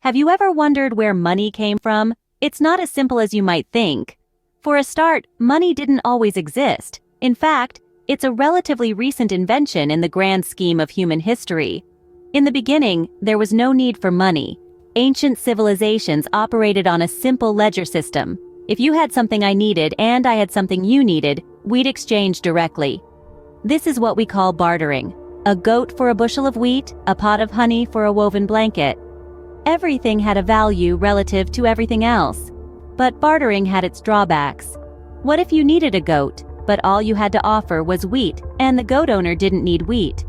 Have you ever wondered where money came from? It's not as simple as you might think. For a start, money didn't always exist. In fact, it's a relatively recent invention in the grand scheme of human history. In the beginning, there was no need for money. Ancient civilizations operated on a simple ledger system. If you had something I needed and I had something you needed, we'd exchange directly. This is what we call bartering. A goat for a bushel of wheat, a pot of honey for a woven blanket. Everything had a value relative to everything else. But bartering had its drawbacks. What if you needed a goat, but all you had to offer was wheat, and the goat owner didn't need wheat?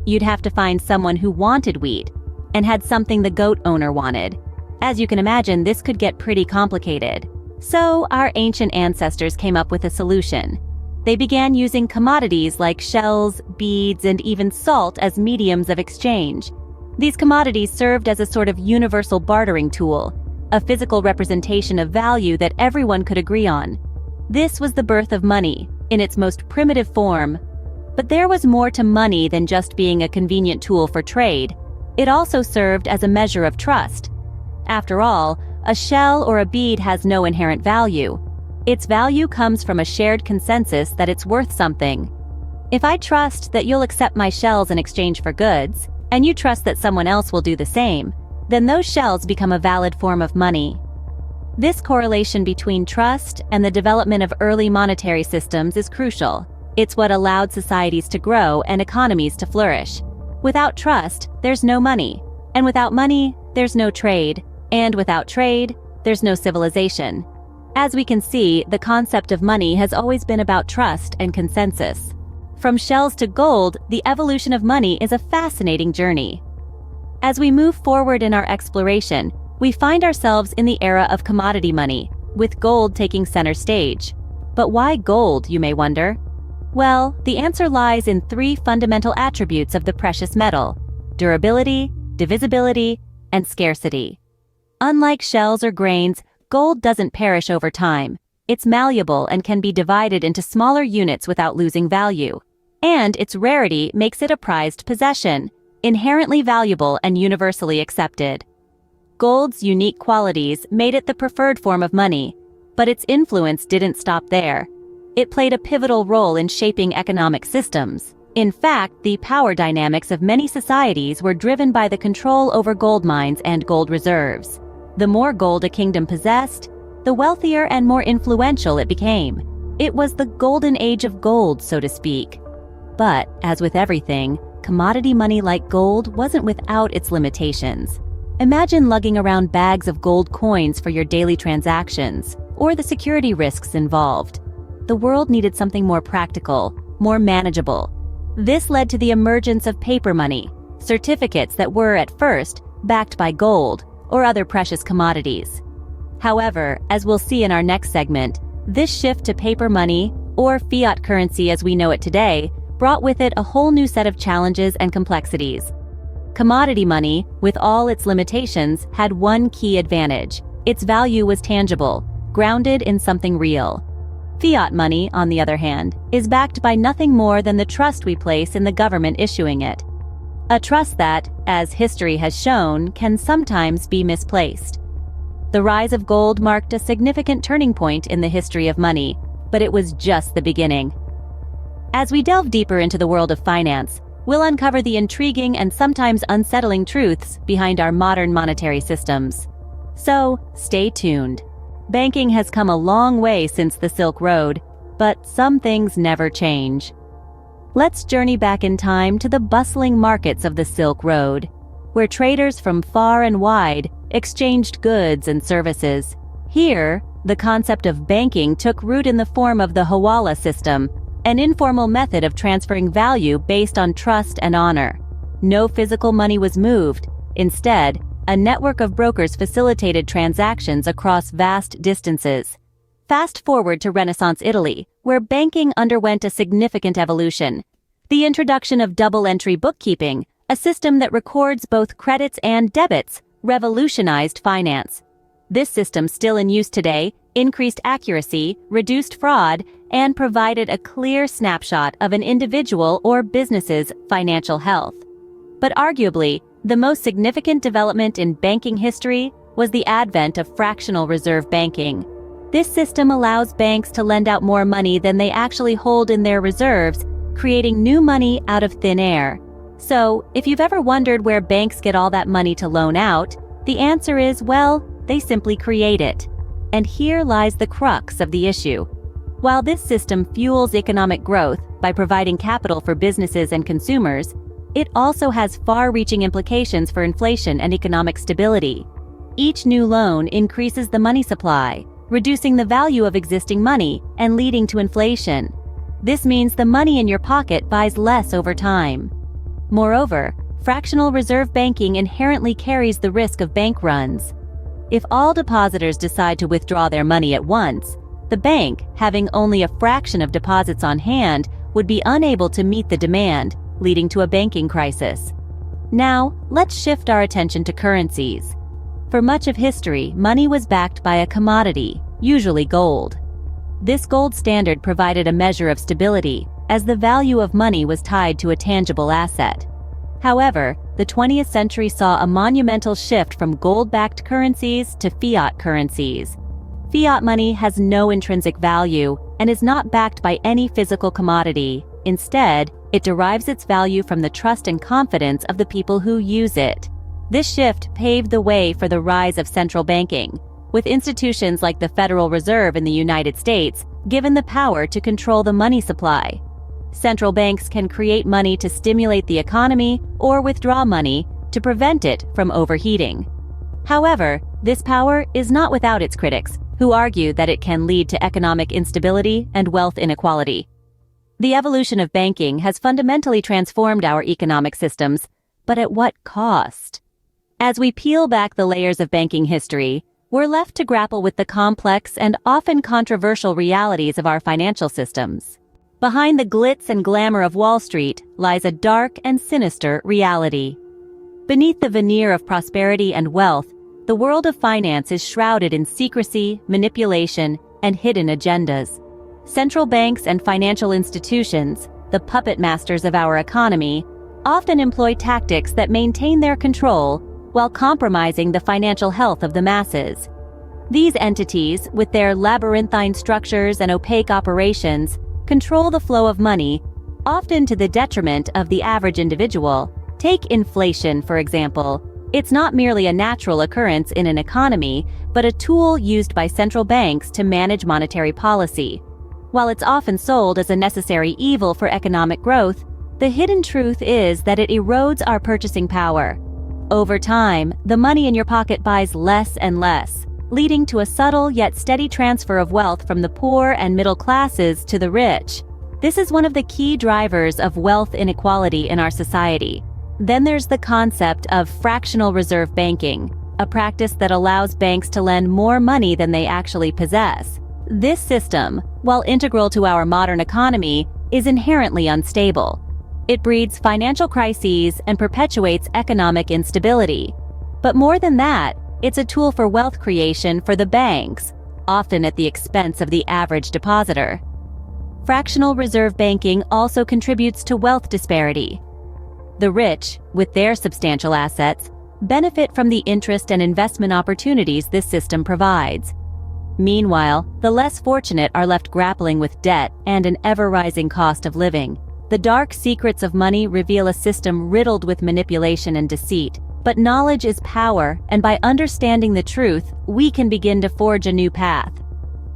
You'd have to find someone who wanted wheat, and had something the goat owner wanted. As you can imagine, this could get pretty complicated. So, our ancient ancestors came up with a solution. They began using commodities like shells, beads, and even salt as mediums of exchange. These commodities served as a sort of universal bartering tool, a physical representation of value that everyone could agree on. This was the birth of money, in its most primitive form. But there was more to money than just being a convenient tool for trade. It also served as a measure of trust. After all, a shell or a bead has no inherent value. Its value comes from a shared consensus that it's worth something. If I trust that you'll accept my shells in exchange for goods, and you trust that someone else will do the same, then those shells become a valid form of money. This correlation between trust and the development of early monetary systems is crucial. It's what allowed societies to grow and economies to flourish. Without trust, there's no money. And without money, there's no trade. And without trade, there's no civilization. As we can see, the concept of money has always been about trust and consensus. From shells to gold, the evolution of money is a fascinating journey. As we move forward in our exploration, we find ourselves in the era of commodity money, with gold taking center stage. But why gold, you may wonder? Well, the answer lies in three fundamental attributes of the precious metal: durability, divisibility, and scarcity. Unlike shells or grains, gold doesn't perish over time. It's malleable and can be divided into smaller units without losing value. And its rarity makes it a prized possession, inherently valuable and universally accepted. Gold's unique qualities made it the preferred form of money, but its influence didn't stop there. It played a pivotal role in shaping economic systems. In fact, the power dynamics of many societies were driven by the control over gold mines and gold reserves. The more gold a kingdom possessed, the wealthier and more influential it became. It was the golden age of gold, so to speak. But, as with everything, commodity money like gold wasn't without its limitations. Imagine lugging around bags of gold coins for your daily transactions, or the security risks involved. The world needed something more practical, more manageable. This led to the emergence of paper money, certificates that were, at first, backed by gold or other precious commodities. However, as we'll see in our next segment, this shift to paper money, or fiat currency as we know it today, brought with it a whole new set of challenges and complexities. Commodity money, with all its limitations, had one key advantage: its value was tangible, grounded in something real. Fiat money, on the other hand, is backed by nothing more than the trust we place in the government issuing it. A trust that, as history has shown, can sometimes be misplaced. The rise of gold marked a significant turning point in the history of money, but it was just the beginning. As we delve deeper into the world of finance, we'll uncover the intriguing and sometimes unsettling truths behind our modern monetary systems. So, stay tuned. Banking has come a long way since the Silk Road, but some things never change. Let's journey back in time to the bustling markets of the Silk Road, where traders from far and wide exchanged goods and services. Here, the concept of banking took root in the form of the hawala system, an informal method of transferring value based on trust and honor. No physical money was moved. Instead, a network of brokers facilitated transactions across vast distances. Fast forward to Renaissance Italy, where banking underwent a significant evolution. The introduction of double-entry bookkeeping, a system that records both credits and debits, revolutionized finance. This system, still in use today, increased accuracy, reduced fraud, and provided a clear snapshot of an individual or business's financial health. But arguably, The most significant development in banking history was the advent of fractional reserve banking. This system allows banks to lend out more money than they actually hold in their reserves, creating new money out of thin air. So, if you've ever wondered where banks get all that money to loan out, the answer is, well, they simply create it. And here lies the crux of the issue. While this system fuels economic growth by providing capital for businesses and consumers, it also has far-reaching implications for inflation and economic stability. Each new loan increases the money supply, reducing the value of existing money and leading to inflation. This means the money in your pocket buys less over time. Moreover, fractional reserve banking inherently carries the risk of bank runs. If all depositors decide to withdraw their money at once, the bank, having only a fraction of deposits on hand, would be unable to meet the demand, leading to a banking crisis. Now, let's shift our attention to currencies. For much of history, money was backed by a commodity, usually gold. This gold standard provided a measure of stability, as the value of money was tied to a tangible asset. However, the 20th century saw a monumental shift from gold-backed currencies to fiat currencies. Fiat money has no intrinsic value and is not backed by any physical commodity. Instead, it derives its value from the trust and confidence of the people who use it. This shift paved the way for the rise of central banking, with institutions like the Federal Reserve in the United States given the power to control the money supply. Central banks can create money to stimulate the economy or withdraw money to prevent it from overheating. However, this power is not without its critics, who argue that it can lead to economic instability and wealth inequality. The evolution of banking has fundamentally transformed our economic systems, but at what cost? As we peel back the layers of banking history, we're left to grapple with the complex and often controversial realities of our financial systems. Behind the glitz and glamour of Wall Street lies a dark and sinister reality. Beneath the veneer of prosperity and wealth, the world of finance is shrouded in secrecy, manipulation, and hidden agendas. Central banks and financial institutions, the puppet masters of our economy, often employ tactics that maintain their control while compromising the financial health of the masses. These entities, with their labyrinthine structures and opaque operations, control the flow of money, often to the detriment of the average individual. Take inflation, for example. It's not merely a natural occurrence in an economy, but a tool used by central banks to manage monetary policy. While it's often sold as a necessary evil for economic growth, the hidden truth is that it erodes our purchasing power. Over time, the money in your pocket buys less and less, leading to a subtle yet steady transfer of wealth from the poor and middle classes to the rich. This is one of the key drivers of wealth inequality in our society. Then there's the concept of fractional reserve banking, a practice that allows banks to lend more money than they actually possess. This system, while integral to our modern economy, is inherently unstable. It breeds financial crises and perpetuates economic instability. But more than that, it's a tool for wealth creation for the banks, often at the expense of the average depositor. Fractional reserve banking also contributes to wealth disparity. The rich, with their substantial assets, benefit from the interest and investment opportunities this system provides. Meanwhile, the less fortunate are left grappling with debt and an ever-rising cost of living. The dark secrets of money reveal a system riddled with manipulation and deceit. But knowledge is power, and by understanding the truth, we can begin to forge a new path.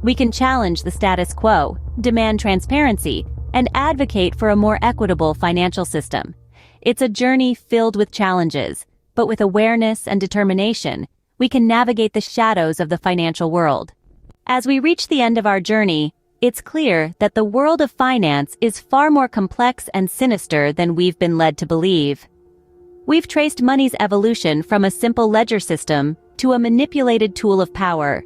We can challenge the status quo, demand transparency, and advocate for a more equitable financial system. It's a journey filled with challenges, but with awareness and determination, we can navigate the shadows of the financial world. As we reach the end of our journey, it's clear that the world of finance is far more complex and sinister than we've been led to believe. We've traced money's evolution from a simple ledger system to a manipulated tool of power.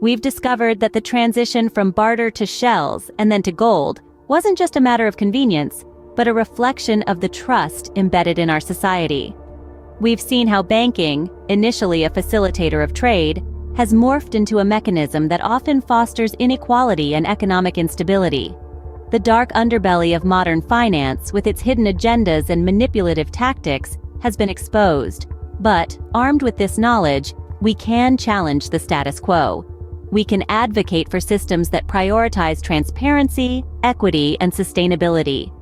We've discovered that the transition from barter to shells and then to gold wasn't just a matter of convenience, but a reflection of the trust embedded in our society. We've seen how banking, initially a facilitator of trade, has morphed into a mechanism that often fosters inequality and economic instability. The dark underbelly of modern finance, with its hidden agendas and manipulative tactics, has been exposed. But, armed with this knowledge, we can challenge the status quo. We can advocate for systems that prioritize transparency, equity, and sustainability.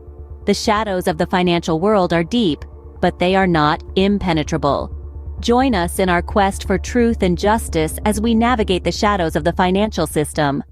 The shadows of the financial world are deep, but they are not impenetrable. Join us in our quest for truth and justice as we navigate the shadows of the financial system.